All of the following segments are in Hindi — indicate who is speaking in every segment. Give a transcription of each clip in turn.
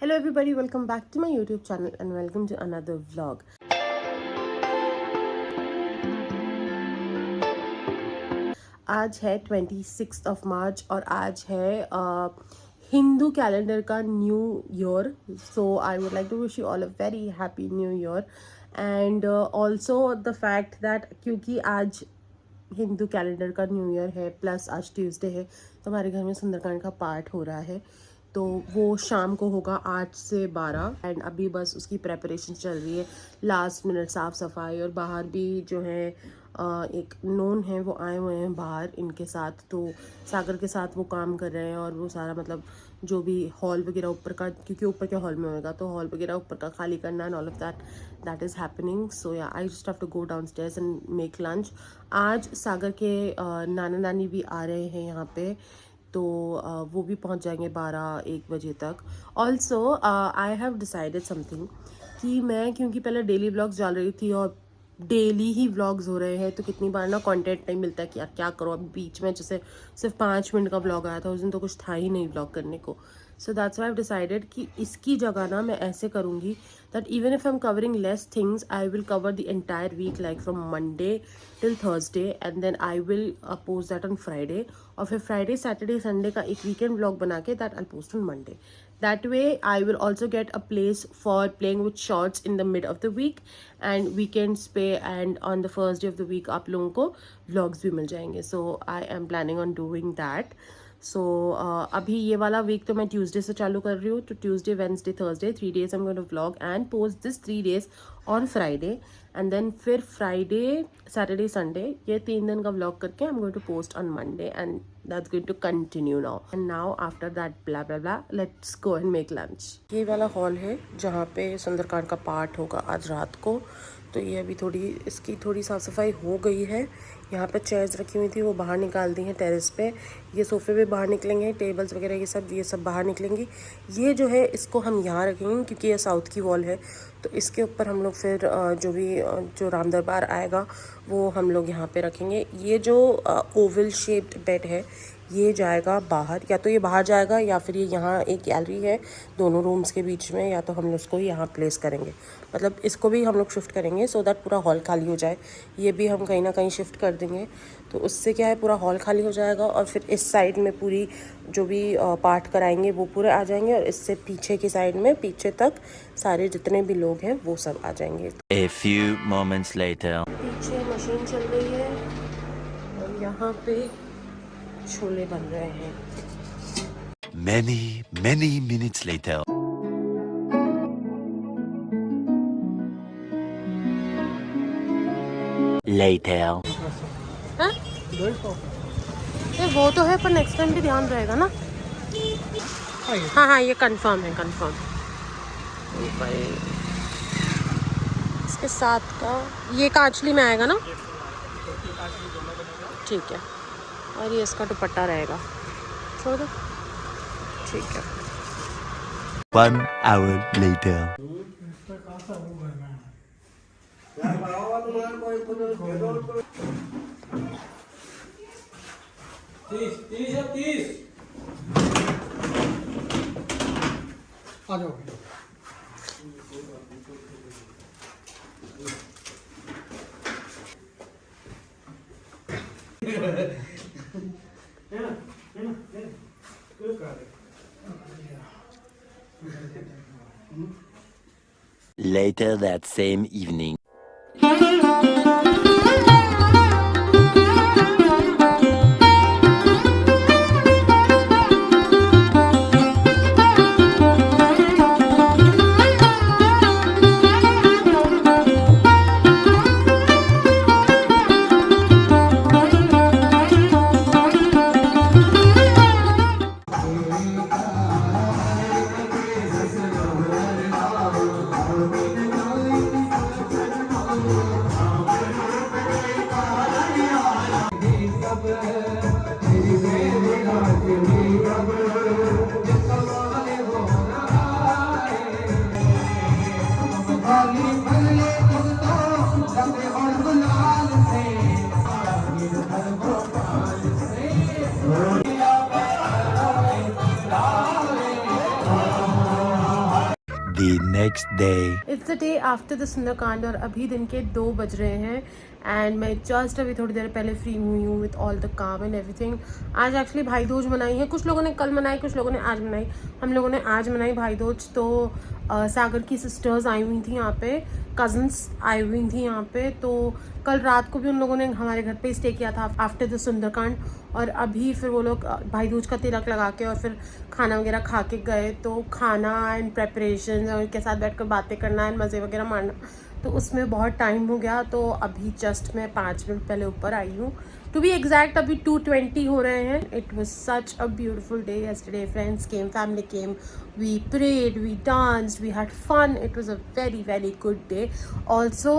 Speaker 1: Hello everybody, welcome back to my YouTube channel and welcome to another vlog. आज है 26th of March और आज है हिंदू कैलेंडर का new year. So I would like to wish you all a very happy new year and also the fact that क्योंकि आज हिंदू कैलेंडर का न्यू ईयर है प्लस आज ट्यूसडे है तो हमारे घर में सुंदरकांड का पाठ हो रहा है. तो वो शाम को होगा 8 से 12 एंड अभी बस उसकी प्रेपरेशन चल रही है. लास्ट मिनट साफ़ सफाई और बाहर भी जो है एक नोन है वो आए हुए हैं बाहर इनके साथ, तो सागर के साथ वो काम कर रहे हैं और वो सारा मतलब जो भी हॉल वगैरह ऊपर का, क्योंकि ऊपर के हॉल में होएगा तो हॉल वगैरह ऊपर का खाली करना and all of that is happening. So yeah I just have to go downstairs and make lunch. आज सागर के नाना नानी भी आ रहे हैं यहाँ पे, तो वो भी पहुंच जाएंगे 12-1 बजे तक. Also I have decided something कि मैं क्योंकि पहले डेली व्लॉग्स डाल रही थी और डेली ही व्लॉग्स हो रहे हैं तो कितनी बार ना कंटेंट नहीं मिलता है कि यार क्या करो. अब बीच में जैसे सिर्फ 5 मिनट का व्लॉग आया था, उस दिन तो कुछ था ही नहीं व्लॉग करने को. So that's why I have decided कि इसकी जगह ना मैं ऐसे करूँगी that even if I am covering less things I will cover the entire week like from Monday till Thursday and then I will post that on Friday और फिर फ्राइडे सैटरडे संडे का एक वीकेंड व्लॉग बना के that I post on Monday. That way I will also get a place for playing with shorts in the mid of the week and weekends पे and on the first day of the week आप लोगों को vlogs भी मिल जाएंगे. So I am planning on doing that. So अभी ये वाला वीक तो मैं ट्यूसडे से चालू कर रही हूँ, तो Tuesday Wednesday Thursday 3 days I'm going to vlog and post this 3 days on Friday and then फिर फ्राइडे सैटरडे संडे ये 3 दिन का vlog करके I'm going to post on Monday and that's going to continue now. And now after that blah blah blah let's go and make lunch. ये वाला हॉल है जहाँ पे सुंदरकांड का पाठ होगा आज रात को. तो ये अभी इसकी थोड़ी साफ़ सफाई हो गई है. यहाँ पे चेयर्स रखी हुई थी वो बाहर निकाल दी हैं टेरेस पे. ये सोफ़े भी बाहर निकलेंगे, टेबल्स वगैरह ये सब बाहर निकलेंगी. ये जो है इसको हम यहाँ रखेंगे क्योंकि ये साउथ की वॉल है, तो इसके ऊपर हम लोग फिर जो राम दरबार आएगा वो हम लोग यहाँ पे रखेंगे. ये जो ओवल शेप्ड बेड है ये जाएगा बाहर, या तो ये बाहर जाएगा या फिर ये यहाँ एक गैलरी है दोनों रूम्स के बीच में, या तो हम लोग उसको यहाँ प्लेस करेंगे. मतलब इसको भी हम लोग शिफ्ट करेंगे सो दैट पूरा हॉल खाली हो जाए. ये भी हम कहीं ना कहीं शिफ्ट कर देंगे तो उससे क्या है पूरा हॉल खाली हो जाएगा और फिर इस साइड में पूरी जो भी पाठ कराएंगे वो पूरे आ जाएंगे और इससे पीछे की साइड में पीछे तक सारे जितने भी लोग हैं वो सब आ जाएंगे.
Speaker 2: A few moments later.
Speaker 1: पीछे मशीन चल रही है और यहाँ पे छोले बन रहे हैं.
Speaker 2: Many minutes later. Later.
Speaker 1: हाँ? वो तो है पर नेक्स्ट टाइम भी ध्यान रहेगा ना. हाँ ये कंफर्म है इसके साथ का ये कांचली में आएगा ना. ठीक है और ये इसका दुपट्टा रहेगा. छोड़ दो. ठीक है.
Speaker 2: 1 hour later.
Speaker 3: आ जाओ.
Speaker 2: Later that same evening. The next day.
Speaker 1: It's the day after the Sundarkand और अभी दिन के 2 बज रहे हैं एंड मैं जस्ट अभी थोड़ी देर पहले फ्री हुई हूँ विथ ऑल द काम एंड एवरीथिंग। आज एक्चुअली भाई दूज मनाई है, कुछ लोगों ने कल मनाई, कुछ लोगों ने आज मनाई। हम लोगों ने आज मनाई भाई दूज। तो सागर की सिस्टर्स आई हुई थी यहाँ पे, कज़न्स आई हुई थी यहाँ पे। तो कल रात को भी उन लोगों ने हमारे घर पे स्टे किया था आफ्टर द सुंदरकांड। और अभी फिर वो लोग भाई दूज का तिलक लगा के और फिर खाना वगैरह खा के गए। तो खाना एंड प्रेपरेशन और उनके साथ बैठकर बातें करना एंड मज़े वगैरह मारना, तो उसमें बहुत टाइम हो गया। तो अभी जस्ट मैं 5 मिनट पहले ऊपर आई हूँ। टू बी एग्जैक्ट अभी 2:20 हो रहे हैं। It was such a beautiful day yesterday. Friends came, family came, we prayed, we danced, we had fun. It was a very very good day. Also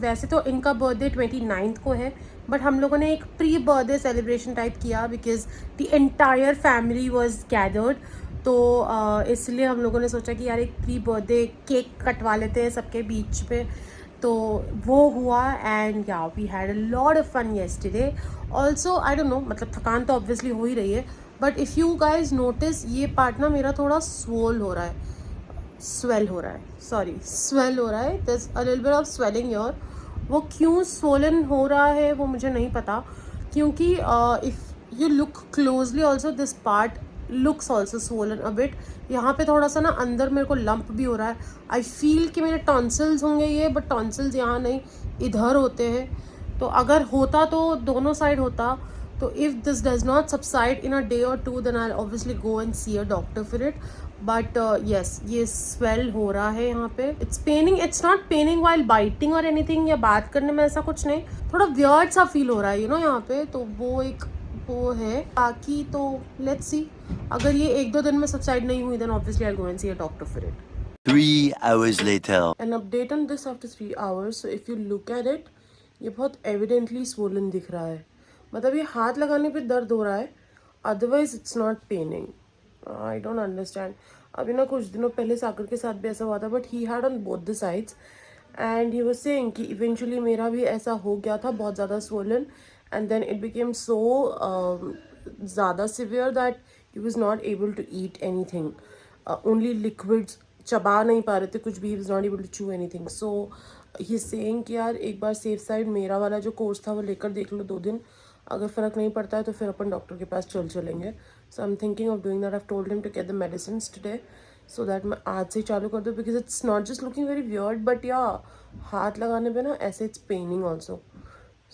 Speaker 1: वैसे तो इनका बर्थडे 29th को है, बट हम लोगों ने एक प्री बर्थडे सेलिब्रेशन टाइप किया because the entire family was gathered. तो इसलिए हम लोगों ने सोचा कि यार एक प्री बर्थडे केक कटवा लेते हैं सबके बीच पे। तो वो हुआ and yeah we had a lot of fun yesterday. Also I don't know, मतलब थकान तो ऑब्वियसली हो ही रही है, but if you guys notice ये पार्ट ना मेरा थोड़ा स्वेल हो रहा है। This a little bit of swelling your. वो क्यों swollen हो रहा है वो मुझे नहीं पता, क्योंकि if you look closely also this part looks also swollen a bit. यहाँ पे थोड़ा सा ना अंदर मेरे को लंप भी हो रहा है। आई फील कि मेरे टॉन्सिल्स होंगे ये, बट टॉन्सिल्स यहाँ नहीं, इधर होते हैं। तो अगर होता तो दोनों साइड होता। तो if this does not subside in a day और 2 then I obviously go and see a doctor for it. But yes, ये स्वेल हो रहा है यहाँ पे। It's paining, it's not paining while biting और एनीथिंग, या बात करने में ऐसा कुछ नहीं, थोड़ा वियर्ड सा फील हो रहा है यहाँ पे। तो वो एक वो है। बाकी तो लेट्स सी, अगर ये 1-2 दिन में सबसाइड नहीं हुई then obviously I go and see a doctor for it.
Speaker 2: 3 hours later.
Speaker 1: An update on this after 3 hours. So if you look at it, ये बहुत evidently swollen दिख रहा है। मतलब ये हाथ लगाने पे दर्द हो रहा है, otherwise it's not paining. I don't understand. अभी ना कुछ दिनों पहले सागर के साथ भी ऐसा हुआ था, but he had on both the sides and he was saying कि eventually मेरा भी ऐसा हो गया था, बहुत ज़्यादा swollen, and then it became so ज़्यादा severe that he was not able to eat anything. Only liquids, चबा नहीं पा रहे थे कुछ भी, was not able to chew anything. So he's saying कि यार एक बार सेफ साइड मेरा वाला जो कोर्स था वो लेकर देख लो 2 दिन, अगर फ़र्क नहीं पड़ता है तो फिर अपन डॉक्टर के पास चलेंगे. So I'm thinking of doing that. I've told him to get the medicines today so that मैं आज से ही चालू कर दूँ, because it's not just looking very weird but yeah, हाथ लगाने पे ना ऐसे it's paining also.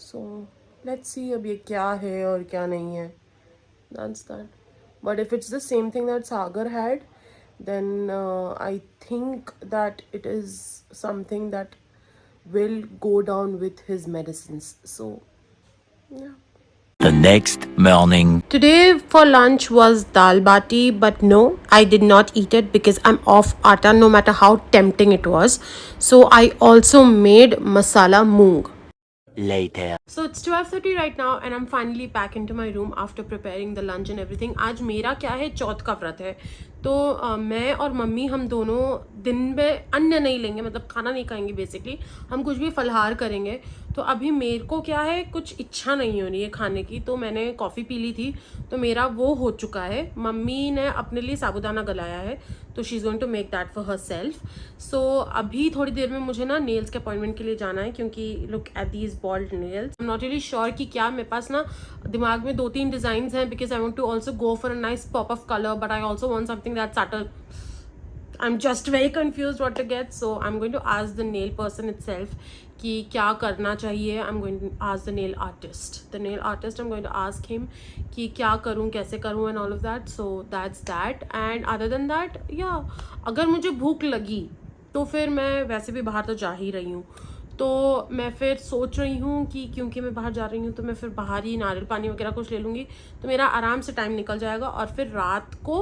Speaker 1: So let's see अब ये क्या है और क्या नहीं है. That's that. But if it's the same thing that Sagar had, then I think that it is something that will go down with his medicines. So yeah.
Speaker 2: The next morning.
Speaker 1: Today for lunch was dal bati, but no, I did not eat it because I'm off atta no matter how tempting it was. So I also made masala moong.
Speaker 2: Later.
Speaker 1: So it's 12:30 right now and I'm finally back into my room after preparing the lunch and everything. आज मेरा क्या है, चौथ का व्रत है। तो मैं और मम्मी हम दोनों दिन में अन्न नहीं लेंगे, मतलब खाना नहीं खाएंगे बेसिकली, हम कुछ भी फलहार करेंगे। तो अभी मेरे को क्या है, कुछ इच्छा नहीं हो रही है खाने की, तो मैंने कॉफ़ी पी ली थी तो मेरा वो हो चुका है। मम्मी ने अपने लिए साबूदाना गलाया है तो she is going to make that for herself. So अभी थोड़ी देर में मुझे ना नेल्स के अपॉइंटमेंट के लिए जाना है, क्योंकि look at these bald nails. I am not really sure कि क्या, मेरे पास ना दिमाग में 2-3 डिज़ाइन हैं, because I want to also go for a nice pop of colour, but I also want something that subtle. I'm just very confused what to get, so I'm going to ask the nail person itself कि क्या करना चाहिए. I'm going to ask the nail artist. I'm going to ask him कि क्या करूँ, कैसे करूँ and all of that. So that's that. And other than that, yeah, अगर मुझे भूख लगी तो फिर मैं वैसे भी बाहर तो जा ही रही हूँ, तो मैं फिर सोच रही हूँ कि क्योंकि मैं बाहर जा रही हूँ तो मैं फिर बाहर ही नारियल पानी वगैरह कुछ ले लूँगी, तो मेरा आराम से टाइम निकल जाएगा. और फिर रात को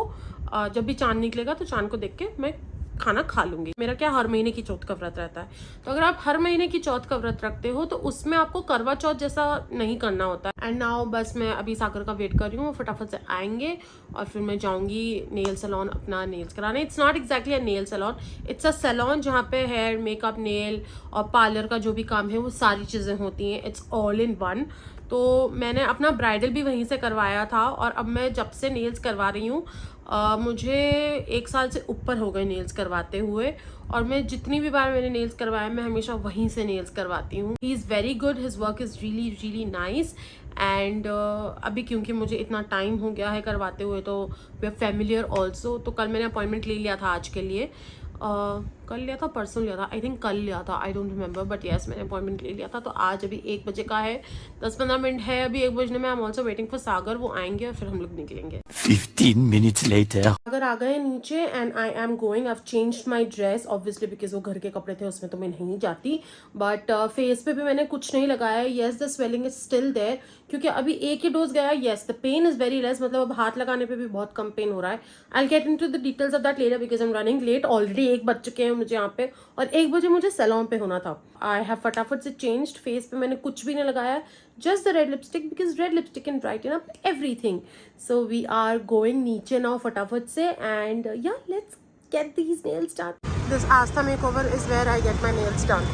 Speaker 1: जब भी चाँद निकलेगा तो चाँद को देख के मैं खाना खा लूँगी. मेरा क्या हर महीने की चौथ का व्रत रहता है, तो अगर आप हर महीने की चौथ का व्रत रखते हो तो उसमें आपको करवा चौथ जैसा नहीं करना होता है. एंड नाउ बस मैं अभी सागर का वेट कर रही हूँ, फटाफट से आएंगे और फिर मैं जाऊँगी नेल सैलून अपना नेल्स कराने. It's not exactly a nail salon, it's a salon जहाँ पे हेयर, मेकअप, नेल और पार्लर का जो भी काम है वो सारी चीज़ें होती हैं. It's all in one. तो मैंने अपना ब्राइडल भी वहीं से करवाया था और अब मैं जब से नेल्स करवा रही हूँ मुझे 1 साल से ऊपर हो गए नेल्स करवाते हुए, और मैं जितनी भी बार मैंने नेल्स करवाए मैं हमेशा वहीं से नेल्स करवाती हूँ. He is very good, his work is really really nice. And अभी क्योंकि मुझे इतना टाइम हो गया है करवाते हुए तो वी आर फैमिलियर ऑल्सो. तो कल मैंने अपॉइंटमेंट ले लिया था आज के लिए. कल लिया था परसों लिया था, आई थिंक कल लिया था, I don't remember, but yes मैंने अपॉइंटमेंट ले लिया था. तो आज अभी 1 बजे का है, 10-15 मिनट है अभी 1 बजने में. I am also waiting for Sagar, वो आएंगे और फिर हम लोग निकलेंगे.
Speaker 2: 15 minutes later.
Speaker 1: अगर आ गए नीचे and I am going, I change my dress obviously because वो घर के कपड़े थे उसमें तो मैं नहीं जाती. बट फेस पे भी मैंने कुछ नहीं लगाया. Yes the swelling is still there क्योंकि अभी एक ही डोज गया. Yes the pain is very less, मतलब अब हाथ लगाने पे भी बहुत कम पेन हो रहा है. I get in to the details of that later because I am running late. Already 1 बज चुके हैं मुझे यहाँ पे और 1 बजे मुझे सैलून पे होना था. आई हैव फटाफट से चेंज्ड. फेस पे मैंने कुछ भी नहीं लगाया, just the red lipstick because red lipstick can brighten up everything. So we are going नीचे now फटाफट से and yeah, let's get these nails done. This Asta makeover is where I get my nails done.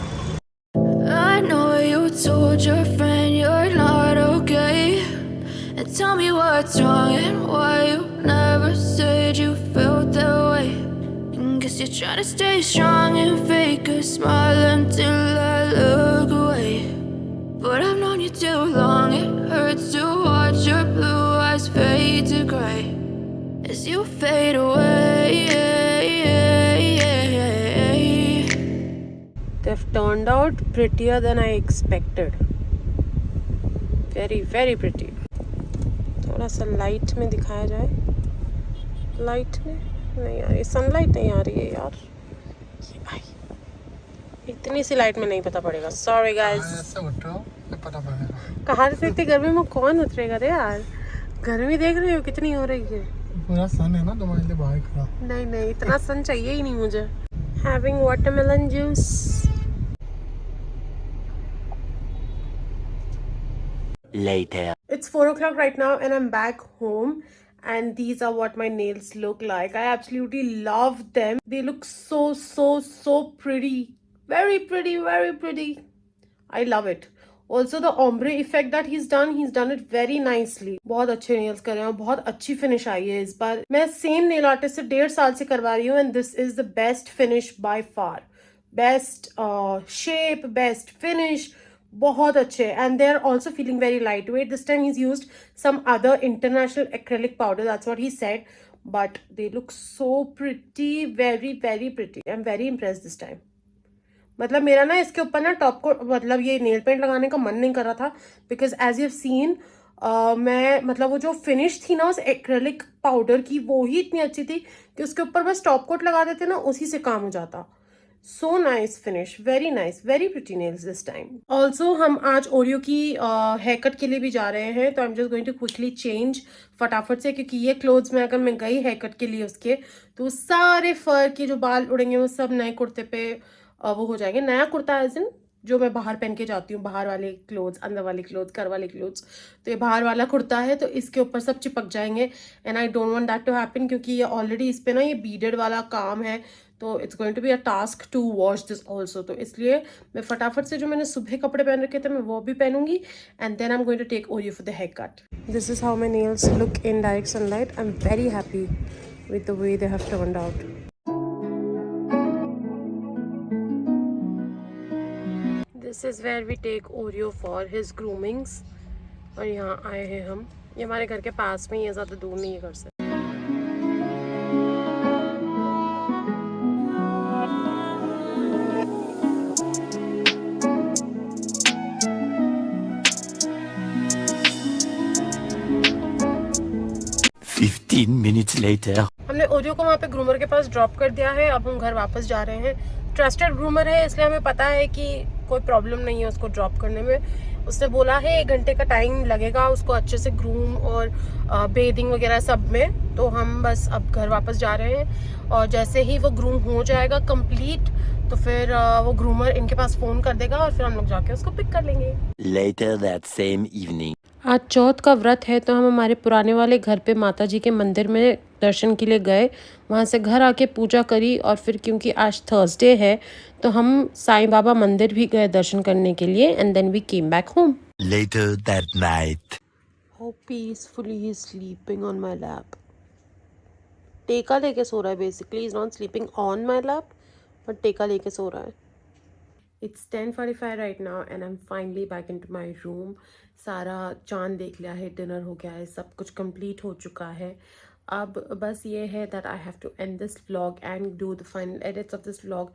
Speaker 4: I know you told your friend you're not okay, and tell me what's wrong and why you never said you felt that way. And guess you're trying to stay strong and fake a smile until I look away. But I've known you too long, it hurts to watch your blue eyes fade to grey as you fade away.
Speaker 1: They've turned out prettier than I expected. Very very pretty. थोड़ा सा लाइट में दिखाया जाए. लाइट में नहीं आ रही, सनलाइट नहीं आ रही है यार. ये भाई इतनी सी लाइट में नहीं पता पड़ेगा. Sorry guys.
Speaker 3: ऐसे उठो तो पता पड़ेगा.
Speaker 1: कहाँ से इतनी गर्मी में कौन उतरेगा रे यार. गर्मी देख रहे हो कितनी हो रही है.
Speaker 3: पूरा सन है ना तुम्हारे लिए बाहर खड़ा.
Speaker 1: नहीं नहीं इतना सन चाहिए ही नहीं मुझे. Having watermelon juice.
Speaker 2: Later.
Speaker 1: It's 4 o'clock right now and I'm back home and these are what my nails look like. I absolutely love them. They look so pretty. Very pretty, very pretty. I love it. Also the ombre effect that he's done it very nicely. बहुत अच्छे nails कर रहे हैं, बहुत अच्छी finish आई है इस बार. मैं same nail artist से 1.5 साल से करवा रही हूँ and this is the best finish by far. Best shape, best finish. बहुत अच्छे. And they are also feeling very lightweight. This time he's used some other international acrylic powder. That's what he said. But they look so pretty. Very very pretty. I'm very impressed this time. मतलब मेरा ना इसके ऊपर ना टॉप को मतलब ये नेल पेंट लगाने का मन नहीं कर रहा था बिकॉज एज यू सीन मैं मतलब वो जो फिनिश थी ना उस एक्रेलिक पाउडर की वो ही इतनी अच्छी थी कि उसके ऊपर बस टॉप कोट लगा देते ना उसी से काम हो जाता. So nice finish, very nice, very pretty nails this time. Also हम आज ओरियो की हेयर कट के लिए भी जा रहे हैं तो I'm just going to quickly change फटाफट से क्योंकि ये क्लोथ्स में अगर मैं गई हेयर कट के लिए उसके तो सारे फर के जो बाल उड़ेंगे वो सब नए कुर्ते पे वो हो जाएंगे. नया कुर्ता एज इन जो मैं बाहर पहन के जाती हूँ, बाहर वाले क्लोथ्स, अंदर वाले क्लोथ्स, घर वाले क्लोथ्स. तो ये बाहर वाला कुर्ता है तो इसके ऊपर सब चिपक जाएंगे and I don't want that to happen क्योंकि ये ऑलरेडी इस पे ना ये बीडेड वाला काम है तो it's going to be a task to wash this also. तो इसलिए मैं फटाफट से जो मैंने सुबह कपड़े पहन रखे थे मैं वो भी पहनूंगी and then I am going to take Oreo for the haircut. This is how my nails look in direct sunlight. I am very happy with the way they have turned out. This is where we take Oreo for his groomings. और यहाँ आए हैं हम. ये हमारे घर के पास में ही है, ज़्यादा दूर नहीं है घर से.
Speaker 2: Minutes later.
Speaker 1: हमने ओरियो को वहाँ पे ग्रूमर के पास ड्रॉप कर दिया है. अब हम घर वापस जा रहे हैं. ट्रस्टेड ग्रूमर है इसलिए हमें पता है कि कोई प्रॉब्लम नहीं है उसको ड्रॉप करने में. उसने बोला है 1 घंटे का टाइम लगेगा उसको अच्छे से ग्रूम और बेदिंग वगैरह सब में. तो हम बस अब घर वापस जा रहे हैं और जैसे ही वो ग्रूम हो जाएगा कंप्लीट तो फिर वो ग्रूमर इनके पास फ़ोन कर देगा और फिर हम लोग जाके उसको पिक कर लेंगे.
Speaker 2: Later that same evening.
Speaker 1: आज चौथ का व्रत है तो हम हमारे पुराने वाले घर पे माता जी के मंदिर में दर्शन के लिए गए. वहाँ से घर आके पूजा करी और फिर क्योंकि आज थर्सडे है तो हम साईं बाबा मंदिर भी गए दर्शन करने के लिए and then we came back home.
Speaker 2: Later that night.
Speaker 1: How peacefully he's sleeping on my lap. टेका लेके सो रहा है basically. He's not sleeping on my lap, but टेका लेके सो रहा है. It's 10:45 right now and I'm finally back into my room. सारा चांद देख लिया है, डिनर हो गया है, सब कुछ कंप्लीट हो चुका है. अब बस ये है that I have to end this vlog and do the final edits of this vlog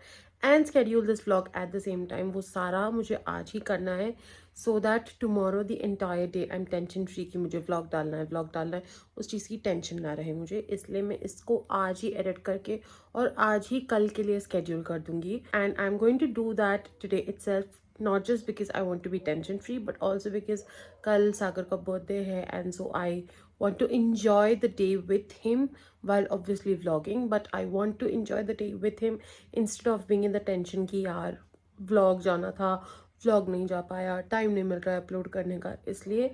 Speaker 1: and schedule this vlog at the same time. वो सारा मुझे आज ही करना है so that tomorrow the entire day I'm tension free कि मुझे vlog डालना है, उस चीज़ की टेंशन ना रहे मुझे. इसलिए मैं इसको आज ही एडिट करके और आज ही कल के लिए schedule कर दूँगी. And I'm going to do that today itself. Not just because I want to be tension free, but also because कल सागर का birthday है and so I want to enjoy the day with him while obviously vlogging. But I want to enjoy the day with him instead of being in the tension कि यार vlog जाना था, vlog नहीं जा पाया, time नहीं मिल रहा है upload करने का. इसलिए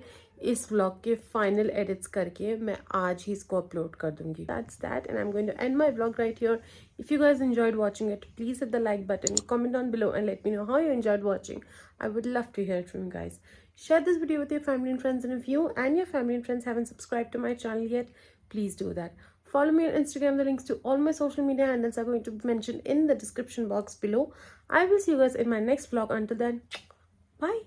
Speaker 1: इस vlog के final edits करके मैं आज ही इसको upload कर दूँगी. That's that, and I'm going to end my vlog right here. If you guys enjoyed watching it, please hit the like button, comment down below and let me know how you enjoyed watching. I would love to hear it from you guys. Share this video with your family and friends, and if you and your family and friends haven't subscribed to my channel yet, please do that. Follow me on Instagram. The links to all my social media handles are going to be mentioned in the description box below. I will see you guys in my next vlog. Until then, bye.